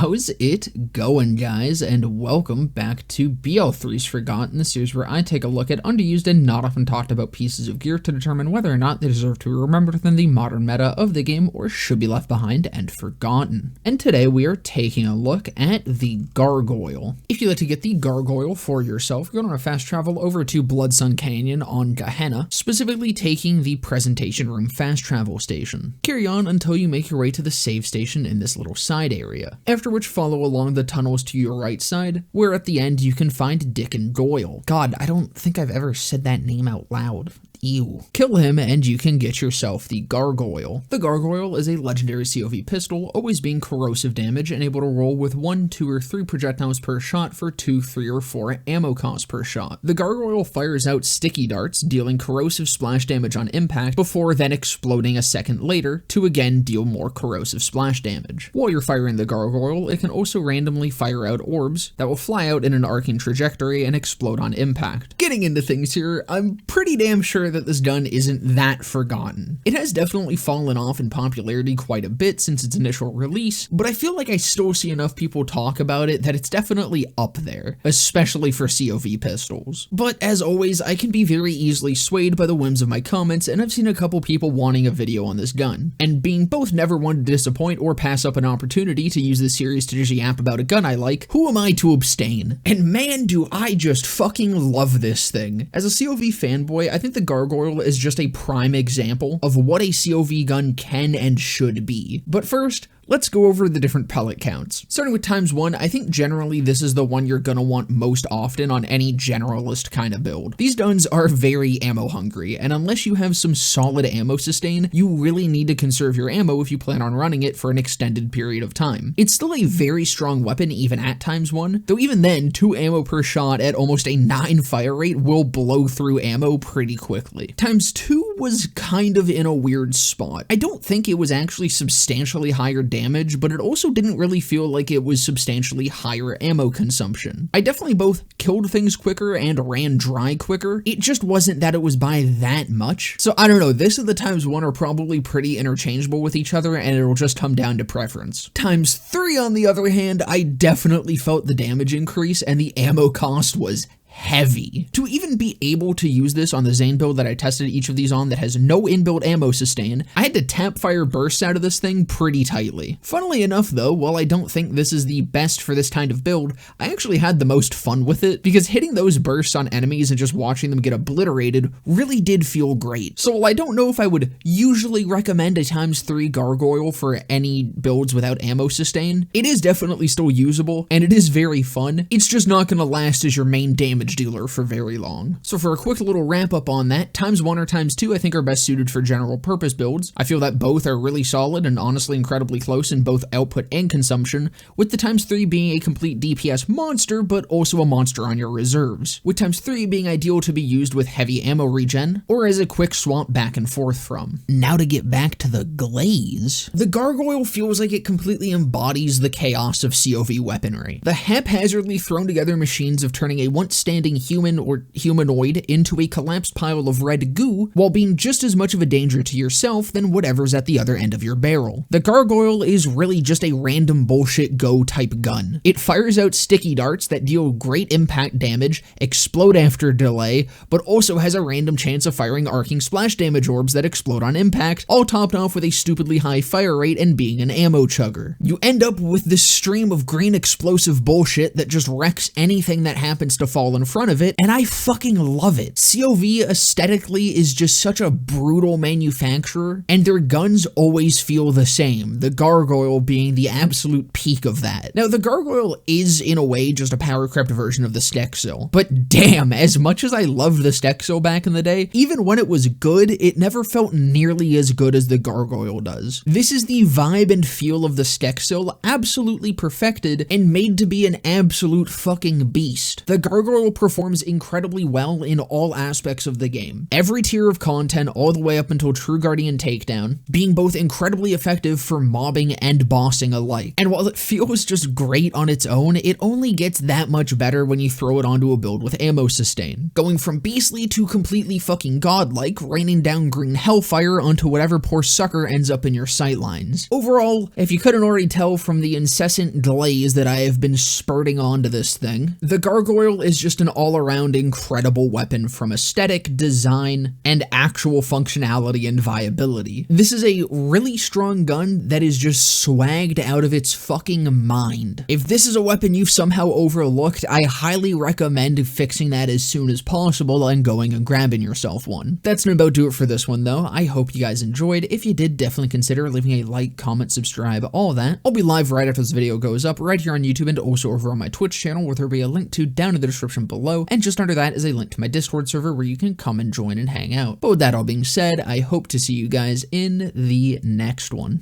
How's it going, guys, and welcome back to BL3's Forgotten, the series where I take a look at underused and not often talked about pieces of gear to determine whether or not they deserve to be remembered within the modern meta of the game or should be left behind and forgotten. And today we are taking a look at the Gargoyle. If you'd like to get the Gargoyle for yourself, you're going to fast travel over to Bloodsun Canyon on Gehenna, specifically taking the Presentation Room fast travel station. Carry on until you make your way to the save station in this little side area. After which follow along the tunnels to your right side, where at the end you can find Dick and Goyle. God, I don't think I've ever said that name out loud. Ew. Kill him and you can get yourself the Gargoyle. The Gargoyle is a legendary COV pistol, always being corrosive damage and able to roll with 1, 2, or 3 projectiles per shot for 2, 3, or 4 ammo cost per shot. The Gargoyle fires out sticky darts, dealing corrosive splash damage on impact before then exploding a second later to again deal more corrosive splash damage. While you're firing the Gargoyle, it can also randomly fire out orbs that will fly out in an arcing trajectory and explode on impact. Getting into things here, I'm pretty damn sure that this gun isn't that forgotten. It has definitely fallen off in popularity quite a bit since its initial release, but I feel like I still see enough people talk about it that it's definitely up there, especially for COV pistols. But as always, I can be very easily swayed by the whims of my comments, and I've seen a couple people wanting a video on this gun. And being both never one to disappoint or pass up an opportunity to use this series to just yap about a gun I like, who am I to abstain? And man, do I just fucking love this thing. As a COV fanboy, I think the Gargoyle is just a prime example of what a COV gun can and should be. But first, let's go over the different pellet counts. Starting with ×1, I think generally this is the one you're gonna want most often on any generalist kind of build. These guns are very ammo hungry, and unless you have some solid ammo sustain, you really need to conserve your ammo if you plan on running it for an extended period of time. It's still a very strong weapon even at ×1, though even then, 2 ammo per shot at almost a 9 fire rate will blow through ammo pretty quickly. ×2 was kind of in a weird spot. I don't think it was actually substantially higher damage, but it also didn't really feel like it was substantially higher ammo consumption. I definitely both killed things quicker and ran dry quicker. It just wasn't that it was by that much. So I don't know, this and the ×1 are probably pretty interchangeable with each other, and it'll just come down to preference. ×3 on the other hand, I definitely felt the damage increase and the ammo cost was heavy. To even be able to use this on the Zane build that I tested each of these on that has no inbuilt ammo sustain, I had to tap fire bursts out of this thing pretty tightly. Funnily enough though, while I don't think this is the best for this kind of build, I actually had the most fun with it because hitting those bursts on enemies and just watching them get obliterated really did feel great. So while I don't know if I would usually recommend a ×3 Gargoyle for any builds without ammo sustain, it is definitely still usable and it is very fun. It's just not going to last as your main damage dealer for very long. So for a quick little wrap up on that, ×1 or ×2 I think are best suited for general purpose builds. I feel that both are really solid and honestly incredibly close in both output and consumption, with the ×3 being a complete DPS monster but also a monster on your reserves, with ×3 being ideal to be used with heavy ammo regen or as a quick swap back and forth from. Now to get back to the glaze. The Gargoyle feels like it completely embodies the chaos of COV weaponry. The haphazardly thrown together machines of turning a once standing human or humanoid into a collapsed pile of red goo while being just as much of a danger to yourself than whatever's at the other end of your barrel. The Gargoyle is really just a random bullshit go type gun. It fires out sticky darts that deal great impact damage, explode after delay, but also has a random chance of firing arcing splash damage orbs that explode on impact, all topped off with a stupidly high fire rate and being an ammo chugger. You end up with this stream of green explosive bullshit that just wrecks anything that happens to fall in front of it, and I fucking love it. COV aesthetically is just such a brutal manufacturer, and their guns always feel the same, the Gargoyle being the absolute peak of that. Now, the Gargoyle is, in a way, just a power-crept version of the Stexil, but damn, as much as I loved the Stexil back in the day, even when it was good, it never felt nearly as good as the Gargoyle does. This is the vibe and feel of the Stexil absolutely perfected and made to be an absolute fucking beast. The Gargoyle Gargoyle performs incredibly well in all aspects of the game. Every tier of content all the way up until True Guardian Takedown, being both incredibly effective for mobbing and bossing alike. And while it feels just great on its own, it only gets that much better when you throw it onto a build with ammo sustain. Going from beastly to completely fucking godlike, raining down green hellfire onto whatever poor sucker ends up in your sightlines. Overall, if you couldn't already tell from the incessant glaze that I have been spurting onto this thing, the Gargoyle is just an all-around incredible weapon from aesthetic, design, and actual functionality and viability. This is a really strong gun that is just swagged out of its fucking mind. If this is a weapon you've somehow overlooked, I highly recommend fixing that as soon as possible and going and grabbing yourself one. That's gonna about do it for this one though. I hope you guys enjoyed. If you did, definitely consider leaving a like, comment, subscribe, all that. I'll be live right after this video goes up, right here on YouTube and also over on my Twitch channel, where there'll be a link to down in the description below, and just under that is a link to my Discord server where you can come and join and hang out. But with that all being said, I hope to see you guys in the next one.